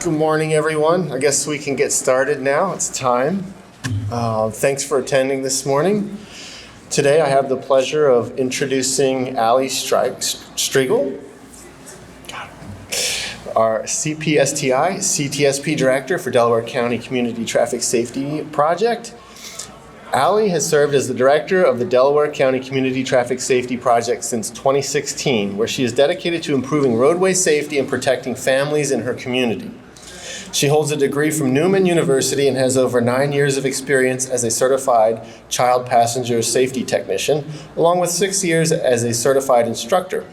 Good morning, everyone. I guess we can get started now. It's time. Thanks for attending this morning. Today I have the pleasure of introducing Alyson Strigle, our CPSTI, CTSP Director for Delaware County Community Traffic Safety Project. Ally has served as the director of the Delaware County Community Traffic Safety Project since 2016, where she is dedicated to improving roadway safety and protecting families in her community. She holds a degree from Newman University and has over 9 years of experience as a certified child passenger safety technician, along with 6 years as a certified instructor.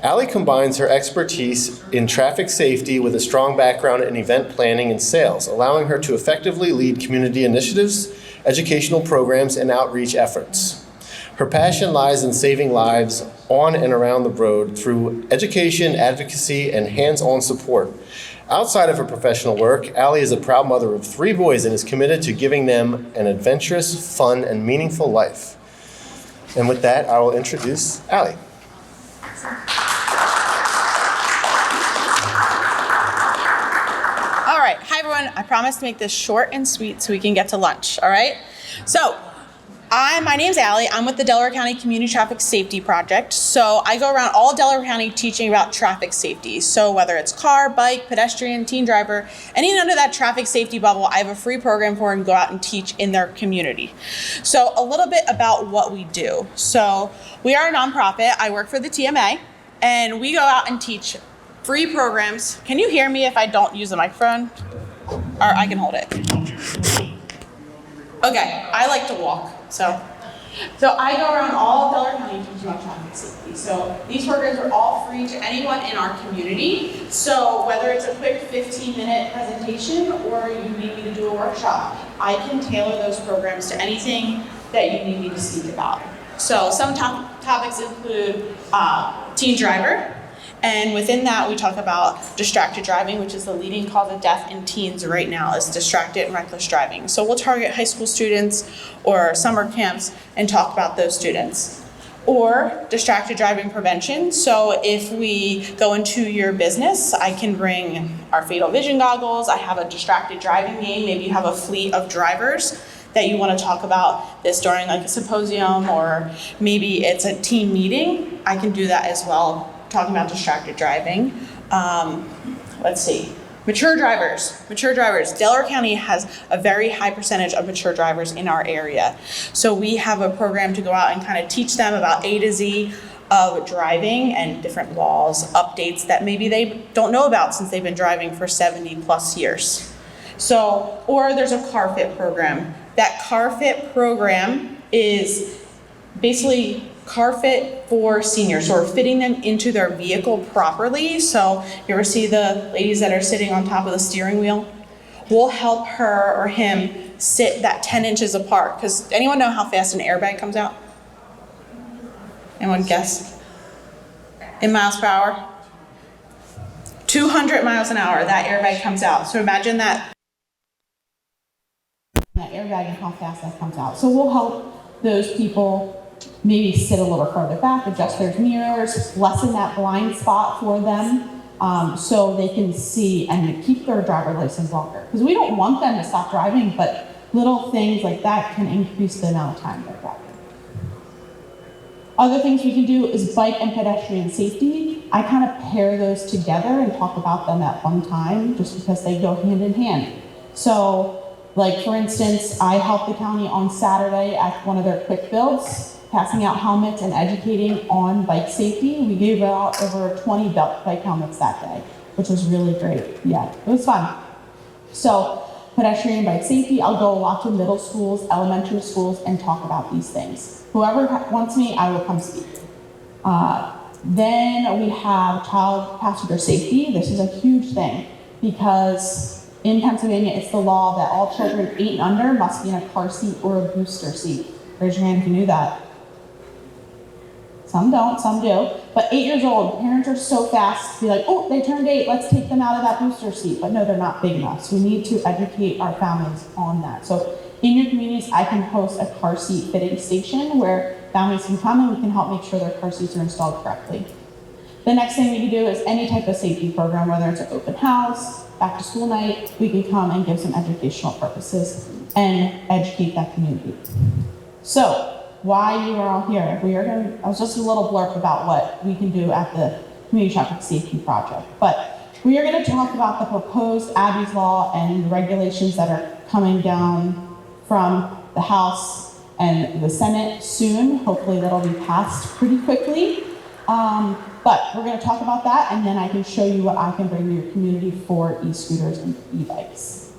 Ally combines her expertise in traffic safety with a strong background in event planning and sales, allowing her to effectively lead community initiatives, educational programs, and outreach efforts. Her passion lies in saving lives on and around the road through education, advocacy, and hands-on support. Outside of her professional work, Ally is a proud mother of 3 boys and is committed to giving them an adventurous, fun, and meaningful life. And with that, I will introduce Ally. All right, hi everyone. I promised to make this short and sweet so we can get to lunch, all right? So, my name's Ally. I'm with the Delaware County Community Traffic Safety Project. So I go around all Delaware County teaching about traffic safety. So whether it's car, bike, pedestrian, teen driver, anyone under that traffic safety bubble, I have a free program for and go out and teach in their community. So a little bit about what we do. So we are a nonprofit. I work for the TMA, and we go out and teach free programs. Can you hear me if I don't use the microphone? Or I can hold it. Okay, I like to walk. So I go around all of Delaware County teaching about traffic safety. So these programs are all free to anyone in our community. So whether it's a quick 15-minute presentation or you need me to do a workshop, I can tailor those programs to anything that you need me to speak about. So some topics include teen driver. And within that, we talk about distracted driving, which is the leading cause of death in teens right now, is distracted and reckless driving. So we'll target high school students or summer camps and talk about those students. Or distracted driving prevention. So if we go into your business, I can bring our fatal vision goggles. I have a distracted driving game. Maybe you have a fleet of drivers that you want to talk about this during like a symposium, or maybe it's a team meeting. I can do that as well, talking about distracted driving. Let's see, mature drivers. Delaware County has a very high percentage of mature drivers in our area. So we have a program to go out and kind of teach them about A to Z of driving and different laws, updates that maybe they don't know about since they've been driving for 70 plus years. So, or there's a car fit program. That car fit program is basically car fit for seniors, so we're fitting them into their vehicle properly. So you ever see the ladies that are sitting on top of the steering wheel? We'll help her or him sit that 10 inches apart. Because anyone know how fast an airbag comes out? Anyone guess? In miles per hour? 200 miles an hour, that airbag comes out. So imagine that airbag and how fast that comes out. So we'll help those people maybe sit a little further back, adjust their mirrors, lessen that blind spot for them, so they can see and keep their driver's license longer. Because we don't want them to stop driving, but little things like that can increase the amount of time they're driving. Other things we can do is bike and pedestrian safety. I kind of pair those together and talk about them at one time, just because they go hand in hand. So, like for instance, I helped the county on Saturday at one of their quick builds, passing out helmets and educating on bike safety. We gave out over 20 bike helmets that day, which was really great. Yeah, it was fun. So pedestrian bike safety, I'll go a lot to middle schools, elementary schools, and talk about these things. Whoever wants me, I will come speak. Then we have child passenger safety. This is a huge thing because in Pennsylvania, it's the law that all children 8 and under must be in a car seat or a booster seat. Raise your hand if you knew that. Some don't, some do. But 8 years old, parents are so fast to be like, oh, they turned 8, let's take them out of that booster seat. But no, they're not big enough. So we need to educate our families on that. So in your communities, I can host a car seat fitting station where families can come and we can help make sure their car seats are installed correctly. The next thing we can do is any type of safety program, whether it's an open house, back to school night, we can come and give some educational purposes and educate that community. So why you are all here? I was just a little blurb about what we can do at the Community Traffic Safety Project, but we are going to talk about the proposed Abby's Law and the regulations that are coming down from the House and the Senate soon. Hopefully that'll be passed pretty quickly. But we're going to talk about that, and then I can show you what I can bring to your community for e-scooters and e-bikes.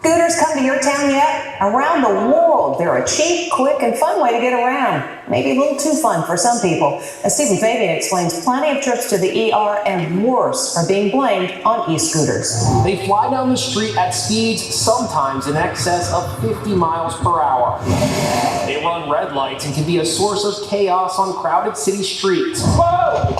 Scooters come to your town yet? Around the world, they're a cheap, quick, and fun way to get around. Maybe a little too fun for some people. As Stephen Fabian explains, plenty of trips to the ER and worse are being blamed on e-scooters. They fly down the street at speeds sometimes in excess of 50 miles per hour. They run red lights and can be a source of chaos on crowded city streets. Whoa!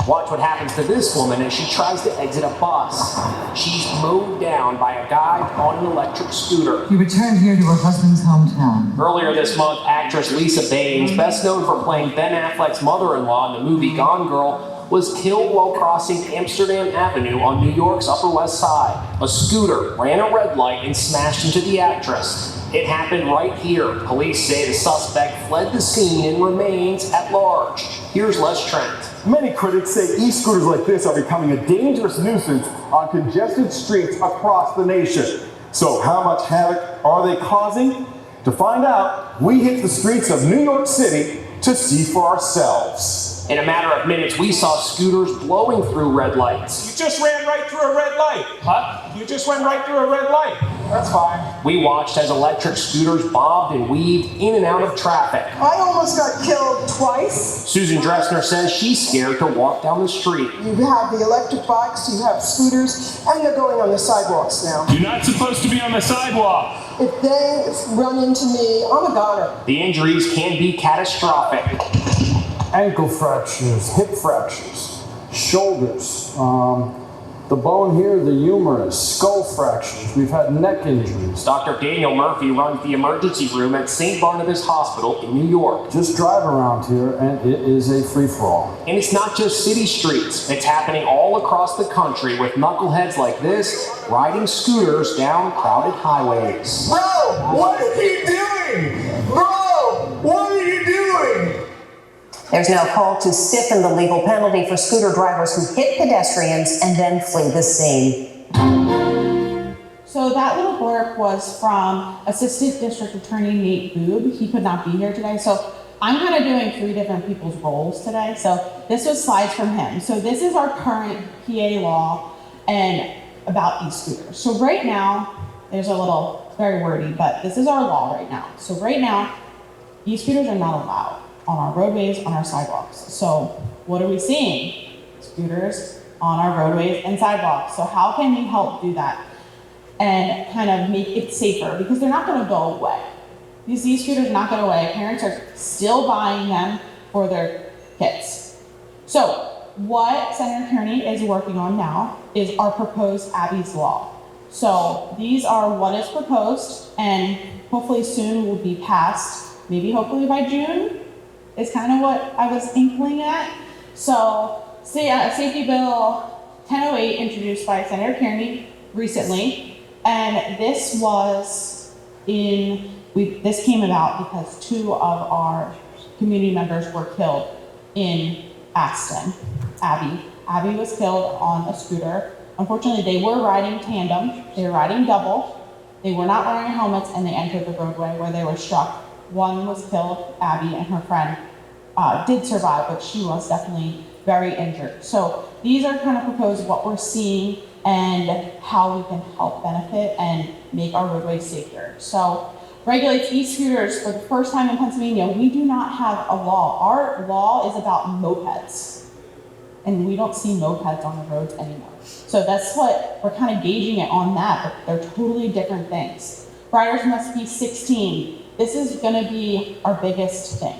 Watch what happens to this woman as she tries to exit a bus. She's mowed down by a guy on an electric scooter. She returned here to her husband's hometown. Earlier this month, actress Lisa Baines, best known for playing Ben Affleck's mother-in-law in the movie Gone Girl, was killed while crossing Amsterdam Avenue on New York's Upper West Side. A scooter ran a red light and smashed into the actress. It happened right here. Police say the suspect fled the scene and remains at large. Here's Les Trent. Many critics say e-scooters like this are becoming a dangerous nuisance on congested streets across the nation. So how much havoc are they causing? To find out, we hit the streets of New York City to see for ourselves. In a matter of minutes, we saw scooters blowing through red lights. You just ran right through a red light. Huh? You just went right through a red light. That's fine. We watched as electric scooters bobbed and weaved in and out of traffic. I almost got killed twice. Susan Dressner says she's scared to walk down the street. You have the electric bikes, you have scooters, and they're going on the sidewalks now. You're not supposed to be on the sidewalk. If they run into me, I'm a goner. The injuries can be catastrophic. Ankle fractures, hip fractures, shoulders, the bone here, the humerus, skull fractures. We've had neck injuries. Dr. Daniel Murphy runs the emergency room at St. Barnabas Hospital in New York. Just drive around here and it is a free-for-all. And it's not just city streets. It's happening all across the country with knuckleheads like this riding scooters down crowded highways. Bro, what are you doing? Bro, what are you doing? There's now a call to stiffen the legal penalty for scooter drivers who hit pedestrians and then flee the scene. So that little blurb was from Assistant District Attorney Nate Boob. He could not be here today. So I'm kind of doing 3 different people's roles today. So this was slides from him. So this is our current PA law and about e-scooters. So right now, there's a little, very wordy, but this is our law right now. So right now, e-scooters are not allowed on our roadways, on our sidewalks. So what are we seeing? Scooters on our roadways and sidewalks. So how can we help do that and kind of make it safer? Because they're not gonna go away. These e-scooters are not going away. Parents are still buying them for their kids. So what Senator Kearney is working on now is our proposed Abby's Law. So these are what is proposed and hopefully soon will be passed, maybe hopefully by June. Is kind of what I was inkling at. So, Safety Bill 1008 introduced by Senator Kearney recently, and this was this came about because 2 of our community members were killed in Aston. Abby was killed on a scooter. Unfortunately, they were riding tandem, they were riding double, they were not wearing helmets, and they entered the roadway where they were struck. One was killed, Abby, and her friend did survive, but she was definitely very injured. So these are kind of proposed what we're seeing and how we can help benefit and make our roadways safer. So regulates e-scooters for the first time in Pennsylvania. We do not have a law. Our law is about mopeds, and we don't see mopeds on the roads anymore. So that's what we're kind of gauging it on that, but they're totally different things. Riders must be 16. This is going to be our biggest thing,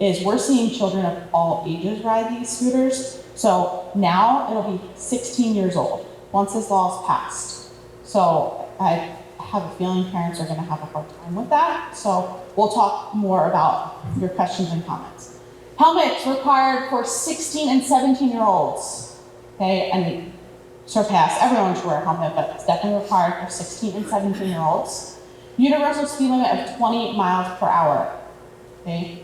is we're seeing children of all ages ride these scooters. So now it'll be 16 years old once this law is passed. So I have a feeling parents are gonna have a hard time with that. So we'll talk more about your questions and comments. Helmets required for 16 and 17-year-olds, okay? And surpass, everyone should wear a helmet, but it's definitely required for 16 and 17-year-olds. Universal speed limit of 20 miles per hour, okay?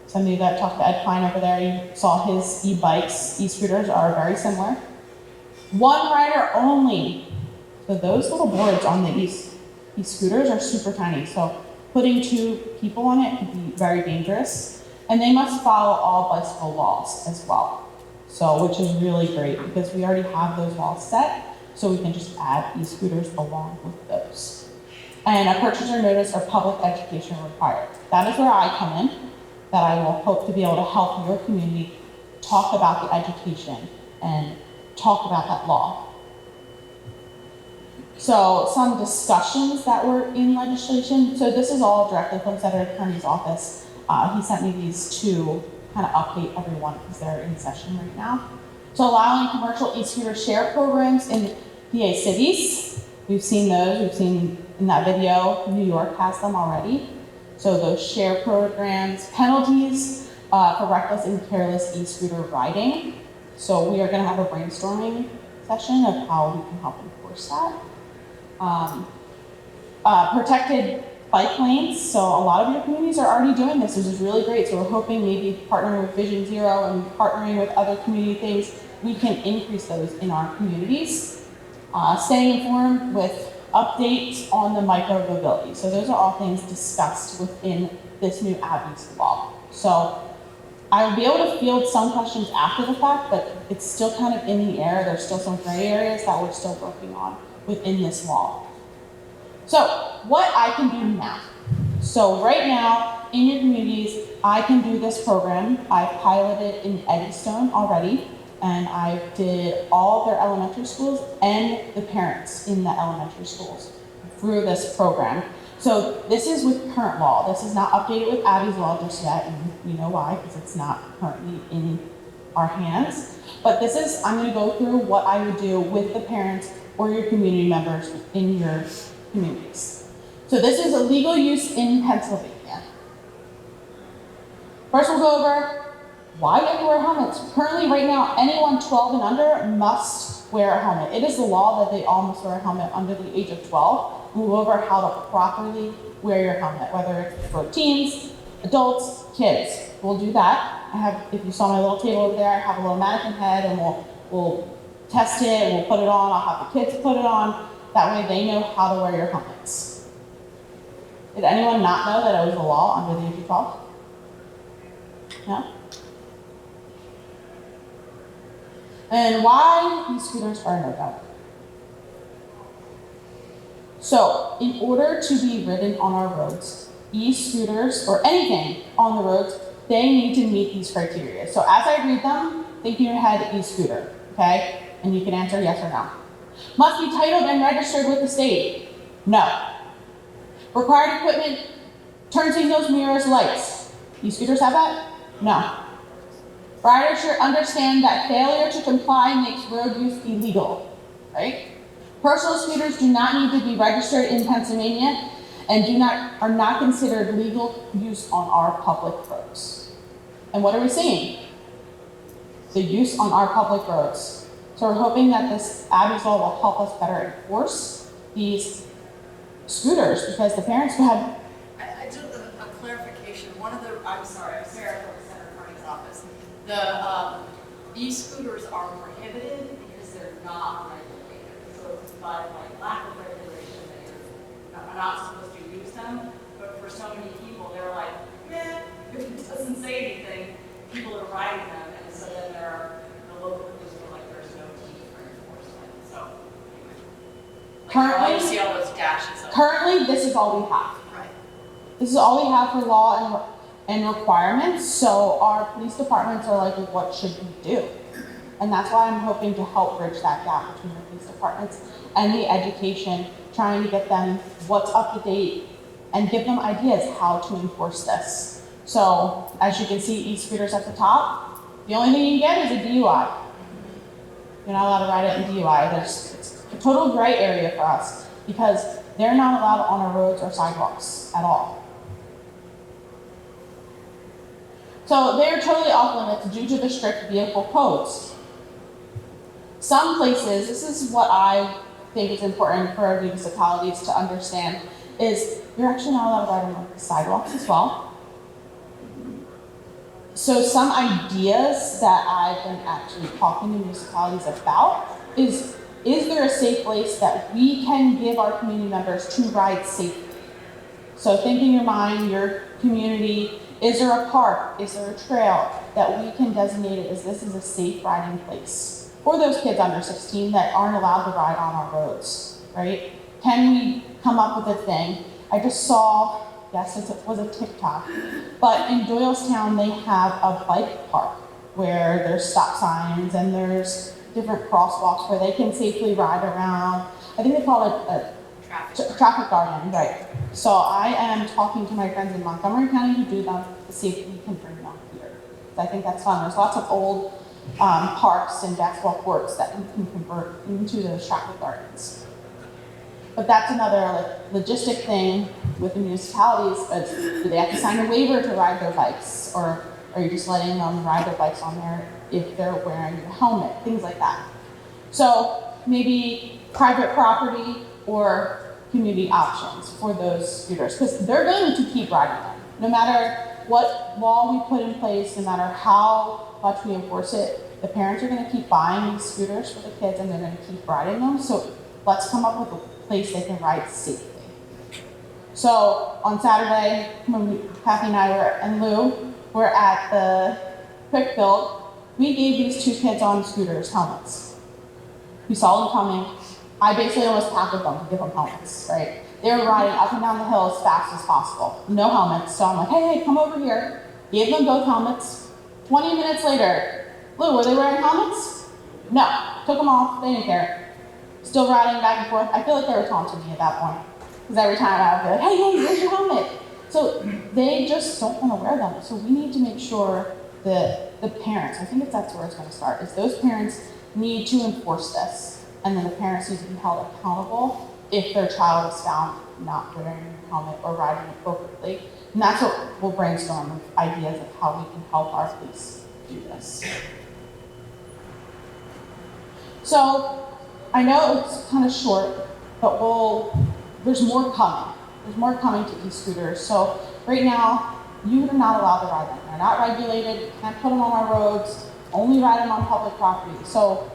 Some of you that talked to Ed Klein over there, you saw his e-bikes, e-scooters are very similar. One rider only. So those little boards on the e-scooters are super tiny. So putting 2 people on it could be very dangerous. And they must follow all bicycle laws as well. So, which is really great because we already have those laws set. So we can just add e-scooters along with those. And a purchaser notice or public education required. That is where I come in, that I will hope to be able to help your community talk about the education and talk about that law. So some discussions that were in legislation. So this is all directly from Senator Kearney's office. He sent me these to kind of update everyone because they're in session right now. So allowing commercial e-scooter share programs in PA cities. We've seen those, we've seen in that video, New York has them already. So those share programs, penalties for reckless and careless e-scooter riding. So we are gonna have a brainstorming session of how we can help enforce that. Protected bike lanes. So a lot of your communities are already doing this, which is really great. So we're hoping maybe partnering with Vision Zero and partnering with other community things, we can increase those in our communities. Staying informed with updates on the micromobility. So those are all things discussed within this new Abby's law. So I will be able to field some questions after the fact, but it's still kind of in the air. There's still some gray areas that we're still working on within this law. So what I can do now. So right now in your communities, I can do this program. I piloted in Eddystone already, and I did all of their elementary schools and the parents in the elementary schools through this program. So this is with current law. This is not updated with Abby's law just yet, and you know why, because it's not currently in our hands. But this is, I'm gonna go through what I would do with the parents or your community members in your communities. So this is a legal use in Pennsylvania. First we'll go over why do you have to wear helmets? Currently, right now, anyone 12 and under must wear a helmet. It is the law that they all must wear a helmet under the age of 12. We'll go over how to properly wear your helmet, whether it's for teens, adults, kids. We'll do that. I have, if you saw my little table over there, I have a little mannequin head, and we'll test it, and we'll put it on. I'll have the kids put it on. That way they know how to wear your helmets. Did anyone not know that it was a law under the age of 12? No? And why e-scooters are no-go. So, in order to be ridden on our roads, e-scooters, or anything on the roads, they need to meet these criteria. So as I read them, think in your head e-scooter, okay? And you can answer yes or no. Must be titled and registered with the state. No. Required equipment, turn signals, mirrors, lights. E-scooters have that? No. Riders should understand that failure to comply makes road use illegal, right? Personal scooters do not need to be registered in Pennsylvania and are not considered legal use on our public roads. And what are we seeing? The use on our public roads. So we're hoping that this Abby's law will help us better enforce these scooters because the parents who have. I just a clarification. I'm sorry, I'm Sarah from Senator Kearney's office. The e-scooters are prohibited because they're not regulated. So it's by lack of regulation that you're not supposed to use them. But for so many people, they're like, if it doesn't say anything, people are riding them, and so then the local police feel like there's no teeth for enforcement. So Currently, you see all those dashes. Currently, this is all we have. Right. This is all we have for law and requirements. So our police departments are like, what should we do? And that's why I'm hoping to help bridge that gap between the police departments and the education, trying to get them what's up to date and give them ideas how to enforce this. So as you can see, e-scooters at the top, the only thing you can get is a DUI. You're not allowed to ride it in DUI. It's a total gray area for us because they're not allowed on our roads or sidewalks at all. So they're totally off limits due to the strict vehicle codes. Some places, this is what I think is important for municipalities to understand, is you're actually not allowed to ride on the sidewalks as well. So some ideas that I've been actually talking to municipalities about is there a safe place that we can give our community members to ride safely? So think in your mind, your community, is there a park, is there a trail that we can designate it as this is a safe riding place for those kids under 16 that aren't allowed to ride on our roads, right? Can we come up with a thing? I just saw, yes, it was a TikTok, but in Doylestown they have a bike park where there's stop signs and there's different crosswalks where they can safely ride around. I think they call it a traffic garden, right? So I am talking to my friends in Montgomery County who do them to see if we can bring them here. So I think that's fun. There's lots of old parks and basketball courts that we can convert into those traffic gardens. But that's another logistic thing with the municipalities. Do they have to sign a waiver to ride their bikes, or are you just letting them ride their bikes on there if they're wearing a helmet, things like that. So maybe private property or community options for those scooters, because they're going to keep riding them. No matter what law we put in place, no matter how much we enforce it, the parents are going to keep buying these scooters for the kids and they're going to keep riding them. So let's come up with a place they can ride safely. So on Saturday, when Kathy and I and Lou were at the Quick Build, we gave these two kids on scooters helmets. We saw them coming. I basically almost tackled them to give them helmets, right? They were riding up and down the hill as fast as possible. No helmets. So I'm like, hey, come over here. Gave them both helmets. 20 minutes later, Lou, were they wearing helmets? No. Took them off. They didn't care. Still riding back and forth. I feel like they were taunting me at that point. Because every time I would be like, hey, where's your helmet? So they just don't want to wear them. So we need to make sure that the parents, I think that's where it's going to start, is those parents need to enforce this. And then the parents need to be held accountable if their child is found not wearing a helmet or riding appropriately. And that's what we'll brainstorm with ideas of how we can help our police do this. So I know it's kind of short, but there's more coming. There's more coming to e-scooters. So right now, you are not allowed to ride them. They're not regulated, can't put them on our roads, only ride them on public property. So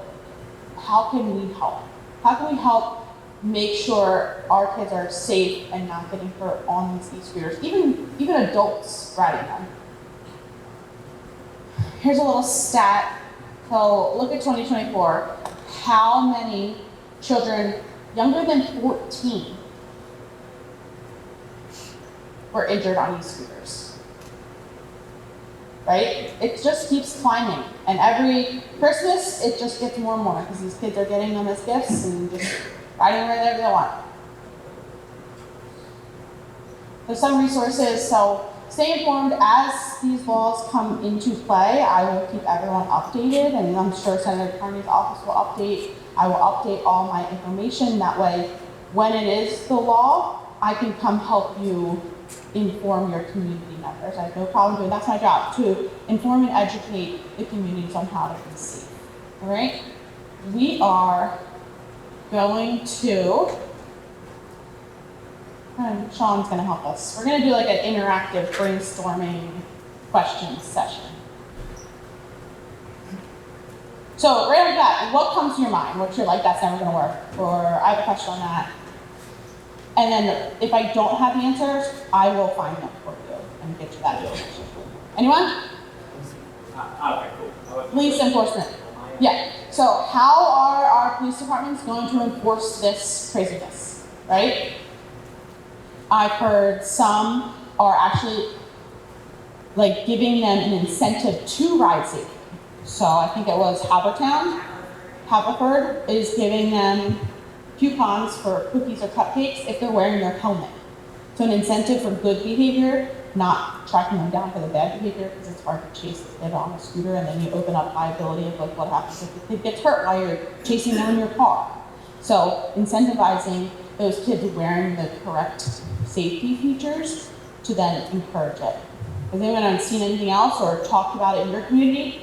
how can we help? How can we help make sure our kids are safe and not getting hurt on these e-scooters, even adults riding them? Here's a little stat. So look at 2024. How many children younger than 14 were injured on e-scooters? Right? It just keeps climbing. And every Christmas, it just gets more and more because these kids are getting them as gifts and just riding wherever they want. There's some resources, so stay informed as these laws come into play. I will keep everyone updated, and I'm sure Senator Carney's office will update. I will update all my information. That way, when it is the law, I can come help you inform your community members. I have no problem doing, that's my job, to inform and educate the communities on how to be safe. All right? We are going to, and Sean's gonna help us. We're gonna do like an interactive brainstorming questions session. So right off the bat, what comes to your mind? What you're like, that's never gonna work, or I have a question on that. And then if I don't have the answers, I will find them for you and get you that information. Anyone? Okay, cool. Police enforcement. Yeah. So how are our police departments going to enforce this craziness, right? I've heard some are actually like giving them an incentive to ride safely. So I think it was Haverford is giving them coupons for cookies or cupcakes if they're wearing their helmet. So an incentive for good behavior, not tracking them down for the bad behavior, because it's hard to chase the kid on a scooter and then you open up liability of like what happens if the kid gets hurt while you're chasing them in your car. So incentivizing those kids wearing the correct safety features to then encourage it. Has anyone seen anything else or talked about it in your community?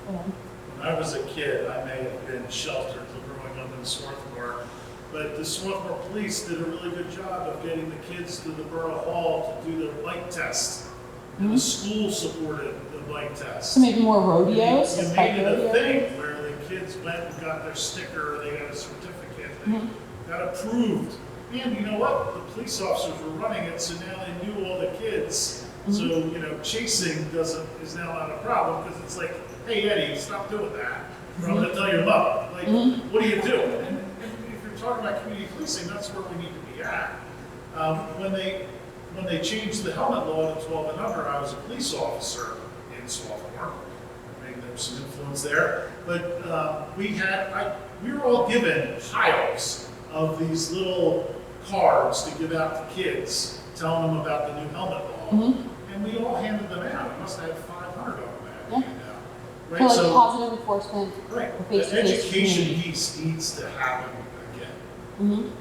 When I was a kid, I may have been sheltered growing up in Swarthmore, but the Swarthmore police did a really good job of getting the kids to the Borough Hall to do their bike test. And the school supported the bike test. So maybe more rodeos? You made it a thing where the kids went and got their sticker, they got a certificate, they got approved. And you know what? The police officers were running it, so now they knew all the kids. So, you know, chasing is now not a problem because it's like, hey, Eddie, stop doing that. Or I'm going to tell your mother. Like, what do you do? And if you're talking about community policing, that's where we need to be at. When they changed the helmet law to 12 and under, I was a police officer in Swarthmore. Maybe there was some influence there. But we were all given piles of these little cards to give out to kids, telling them about the new helmet law. And we all handed them out. We must have had 500 of them handed out. Right? So like positive enforcement. Right. The education piece needs to happen again.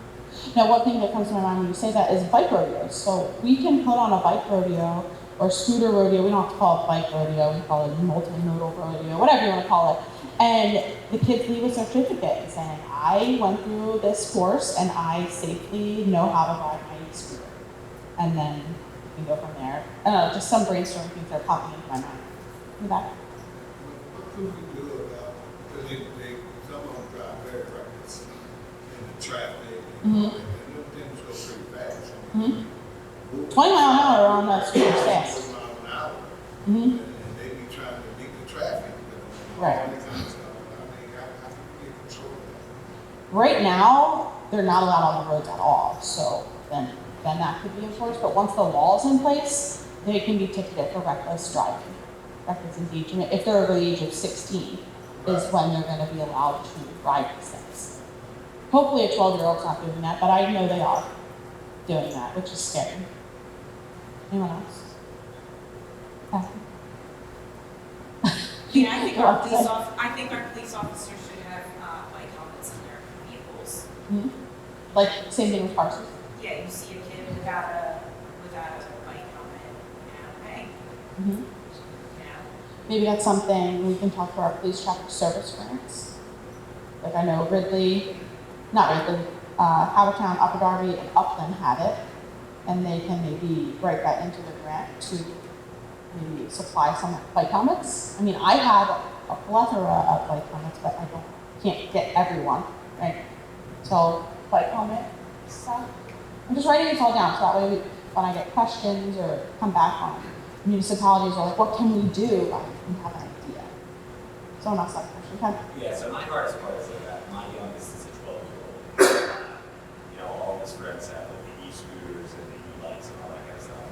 Now, one thing that comes to my mind when you say that is bike rodeos. So we can put on a bike rodeo or scooter rodeo. We don't have to call it bike rodeo. We call it multimodal rodeo, whatever you want to call it. And the kids leave a certificate saying, I went through this course and I safely know how to ride my scooter. And then we can go from there. I don't know, just some brainstorming things that are popping into my mind. In the back. What could we do about, because some of them drive very reckless in the traffic, and them things go pretty fast. 20 mile an hour on that scooter is fast. 20 miles an hour, and they be trying to beat the traffic. Right. All that kind of stuff. I mean, how can we get control of that? Right now, they're not allowed on the roads at all, so then that could be enforced. But once the law is in place, they can be ticketed for reckless driving, reckless engagement. If they're over the age of 16, is when they're going to be allowed to ride these things. Hopefully, a 12-year-old's not doing that, but I know they are doing that, which is scary. Anyone else? Kathy? Yeah, I think our police officers should have bike helmets in their vehicles. Like same thing with cars. Yeah, you see a kid without a bike helmet, hey. Maybe that's something we can talk to our police traffic service grants. Like I know Havertown, Upper Darby, and Upland have it, and they can maybe write that into the grant to maybe supply some bike helmets. I mean, I have a plethora of bike helmets, but I can't get everyone, right? So bike helmet stuff. I'm just writing this all down, so that way when I get questions or come back on municipalities or like, what can we do? I can have an idea. Someone else has a question. Okay. Yeah, so my hardest part is that my youngest is a 12-year-old. You know, all of his friends have like the e-scooters and the e-bikes and all that kind of stuff.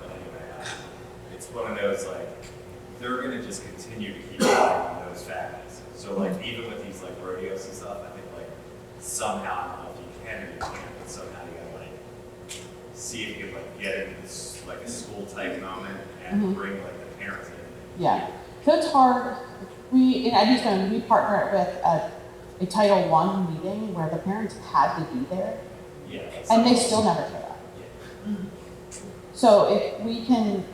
But anyway, it's one of those like, they're going to just continue to keep on those families. So like, even with these like rodeos and stuff, I think like somehow, I don't know if you can or you can't, but somehow you gotta like see if you can like get into this like a school type moment and bring like the parents in. Yeah, so it's hard. In Eddystone, we partner with a Title I meeting where the parents had to be there, and they still never showed up. So if we can,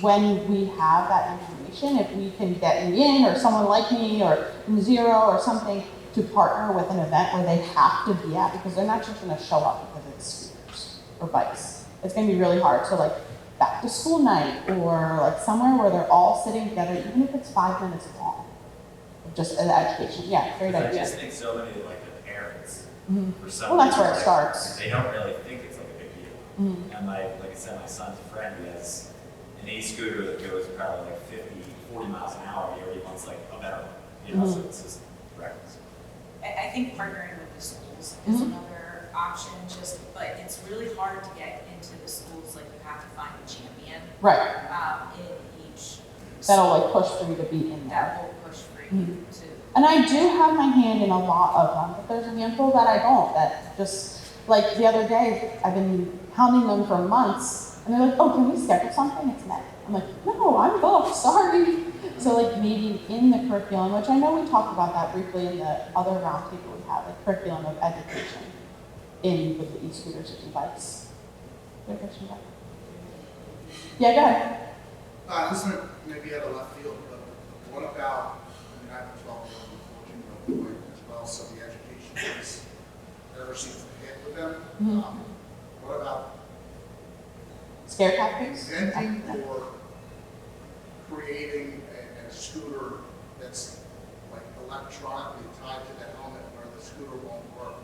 when we have that information, if we can get me in or someone like me or Zero or something to partner with an event where they have to be at, because they're not just going to show up because it's scooters or bikes. It's going to be really hard. So like back to school night or like somewhere where they're all sitting together, even if it's 5 minutes long, just an education. Yeah, great idea. I just think so many of like the parents, for some well, that's reason, where it starts. They don't really think it's like a big deal. And like I said, my son's friend who has an e-scooter that goes probably like 50, 40 miles an hour. He already wants like a better one, you know, so it's just reckless. I think partnering with the schools is another option, but it's really hard to get into the schools, like you have to find a champion. Right. In each. That'll like push for you to be in there. That will push for you to. And I do have my hand in a lot of them, but there's a handful that I don't, that just, like the other day, I've been hounding them for months, and they're like, oh, can we schedule something? It's met. I'm like, no, I'm booked, sorry. So like maybe in the curriculum, which I know we talked about that briefly in the other roundtable we had, like curriculum of education in with the e-scooters and e-bikes. Good question, Jack. Yeah, go ahead. This one maybe out of left field, but what about, I mean, I have a 12-year-old, 14-year-old boy as well, so the education piece never seems to hit with them. What about Scare tactics? inventing or creating a scooter that's like electronically tied to the helmet where the scooter won't work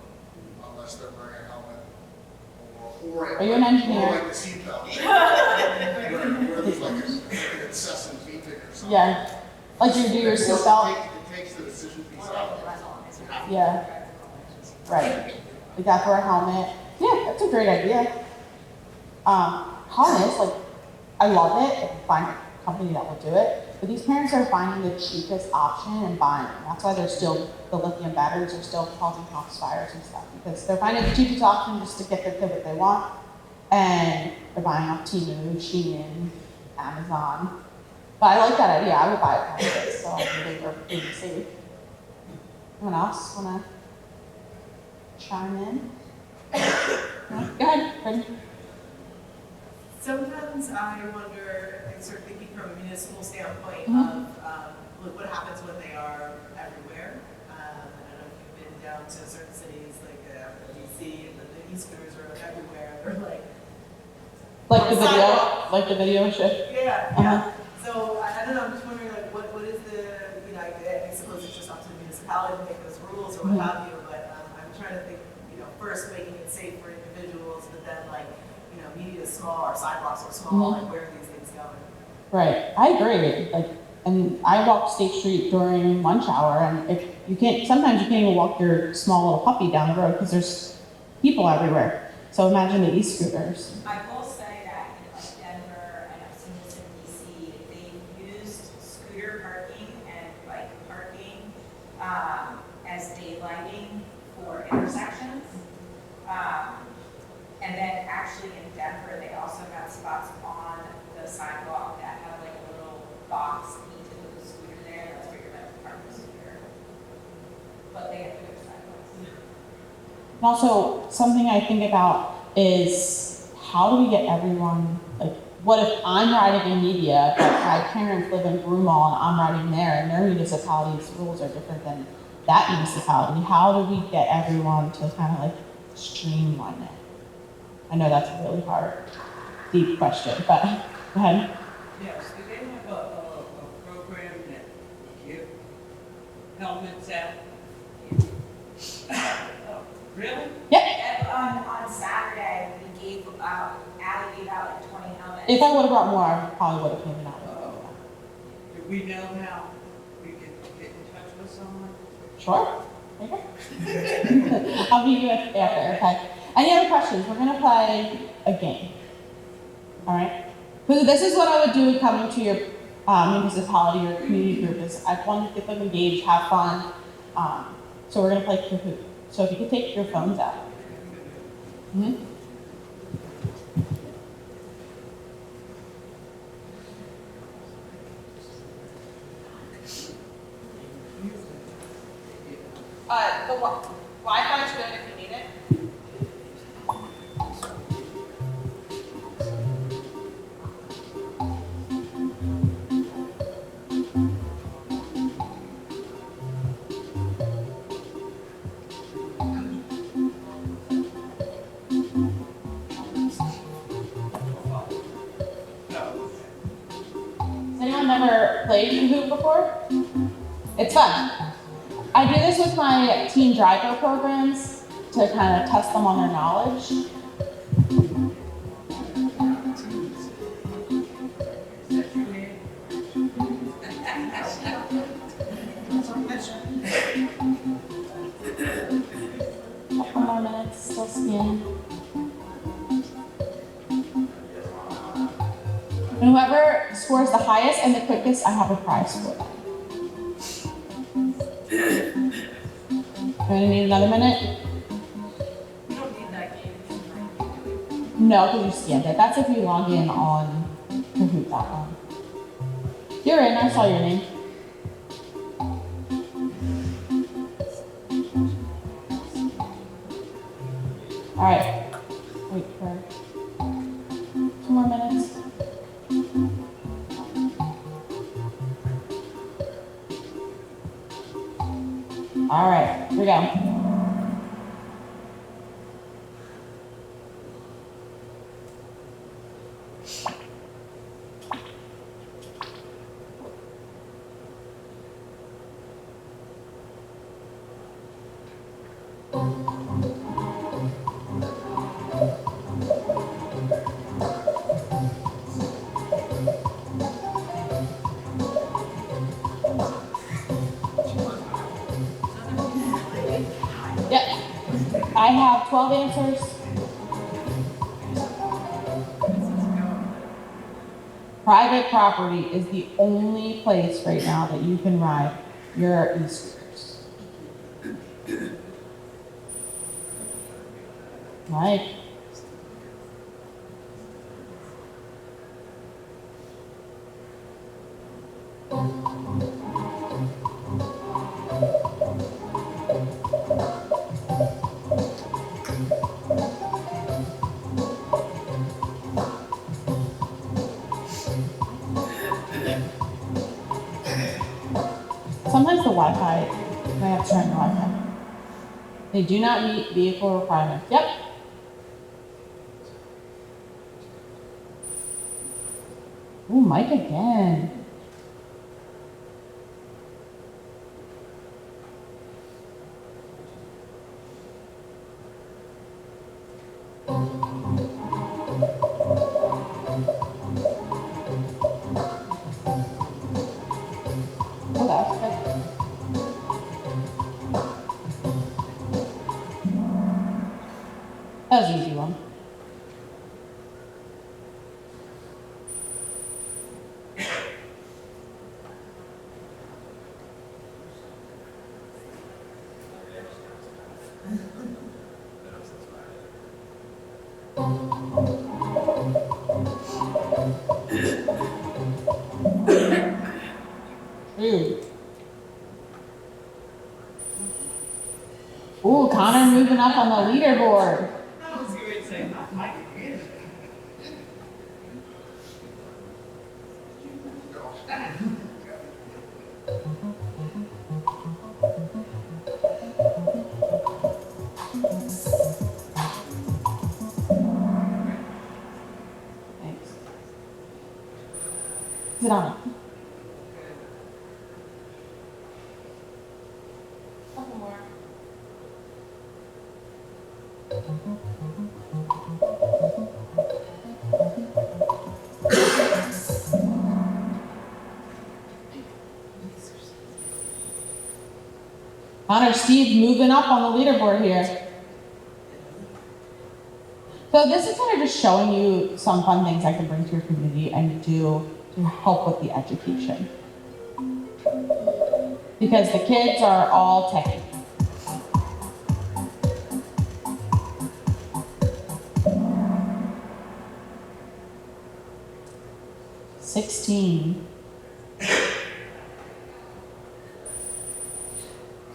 unless they're wearing a helmet? Or Are you an engineer? Or like the seatbelt. where there's like an incessant beeping or something. Yeah. Like you do your seatbelt? It takes the decision piece out. Yeah. Right. You got to wear a helmet. Yeah, that's a great idea. Harness, like, I love it if you find a company that will do it, but these parents are finding the cheapest option and buying it. That's why they're still, the lithium batteries are still causing house fires and stuff, because they're finding the cheapest option just to get their kid what they want, and they're buying off Temu, Shein, Amazon. But I like that idea. I would buy it for this, so I think we're pretty safe. Anyone else want to chime in? No? Go ahead, Brittany. Sometimes I wonder, I start thinking from a municipal standpoint of what happens when they are everywhere. I don't know if you've been down to certain cities like DC, and the e-scooters are everywhere. They're like the video shift. Yeah. So I don't know. I'm just wondering, like, what is the, you know, I suppose it's just up to the municipality to make those rules or what have you. But I'm trying to think, you know, first making it safe for individuals, but then like, you know, media is small, our sidewalks are small, and where are these things going? Right, I agree. Like, and I walk State Street during lunch hour, and if you can't, sometimes you can't even walk your small little puppy down the road because there's people everywhere. So imagine the e-scooters. I will say that in like Denver, and I've seen this in DC, they've used scooter parking and bike parking as daylighting for intersections. And then actually in Denver, they also got spots on the sidewalk that have like a little box painted with a scooter there. That's where you're meant to park the scooter. But they have bigger sidewalks. And also, something I think about is how do we get everyone, like, what if I'm riding in media, but my parents live in Broomall and I'm riding there, and their municipality's rules are different than that municipality? How do we get everyone to kind of like streamline it? I know that's a really hard, deep question, but go ahead. Yes, do they have a program that give helmets out? Really? Yeah. On Saturday, we gave out, Allie gave out like 20 helmets. If I would have brought more, I probably would have given out. Do we know how we can get in touch with someone? Sure. Okay. I'll meet you after, okay? Any other questions? We're gonna play a game. All right? So this is what I would do coming to your municipality or community group is I want to get them engaged, have fun. So we're gonna play Kahoot. So if you could take your phones out. The Wi-Fi is good if you need it. Has anyone ever played Kahoot before? It's fun. I do this with my teen driver programs to kind of test them on their knowledge. Couple more minutes, still scanning. And whoever scores the highest and the quickest, I have a prize for them. Gonna need another minute? We don't need that game. No, because you scanned it. That's if you log in on Kahoot.com. You're in, I saw your name. All right, wait for 2 more minutes. All right, here we go. Yep, I have 12 answers. Private property is the only place right now that you can ride your e-scooters. Right. Sometimes the Wi-Fi, I have to turn the Wi-Fi. They do not meet vehicle requirements. Yep. Ooh, Mike again. That was an easy one. Ooh, Connor moving up on the leaderboard. I was going to say, Mike again. Thanks. Sit down. Couple more. Connor, Steve moving up on the leaderboard here. So this is kind of just showing you some fun things I can bring to your community and do to help with the education. Because the kids are all techie.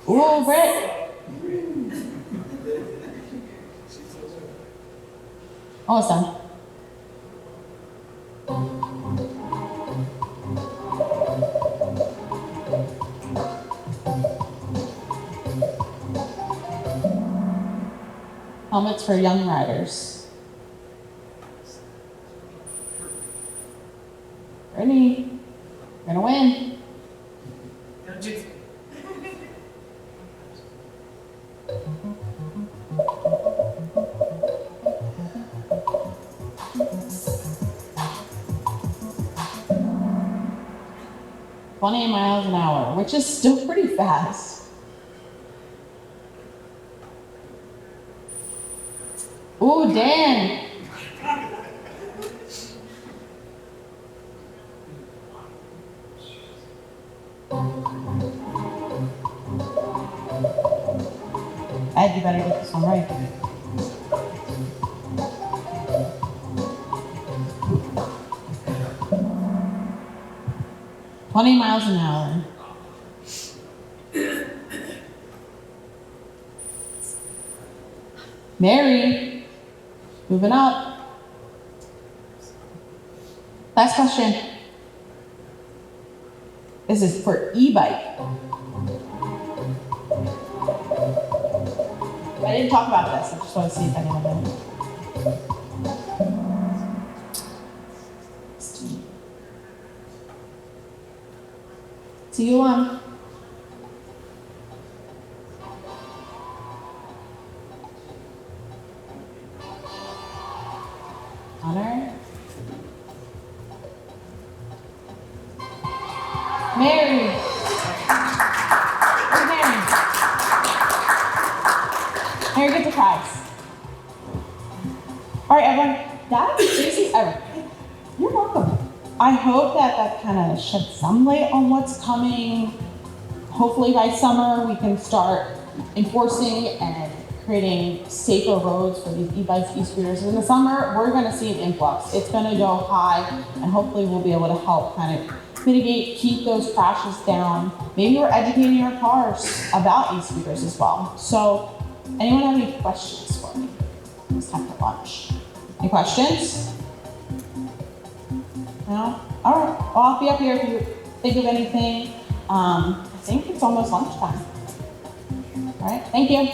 Ooh, Britt. Almost done. Helmets for young riders. Ready? We're gonna win. "20 miles an hour," which is still pretty fast. Ooh, Dan. Ed, you better get this one right. 20 miles an hour. Mary, moving up. Last question. This is for e-bike. I didn't talk about this. I just want to see if anyone knows. See you on. Honor. Mary. Where's Mary? Mary, get the prize. All right, everyone. That is Stacey. You're welcome. I hope that kind of sheds some light on what's coming. Hopefully by summer we can start enforcing and creating safer roads for these e-bikes, e-scooters. In the summer, we're going to see an influx. It's going to go high, and hopefully we'll be able to help kind of mitigate, keep those crashes down. Maybe we're educating our cars about e-scooters as well. So, anyone have any questions for me? It's time for lunch. Any questions? No? All right. Well, I'll be up here if you think of anything. I think it's almost lunchtime. All right. Thank you.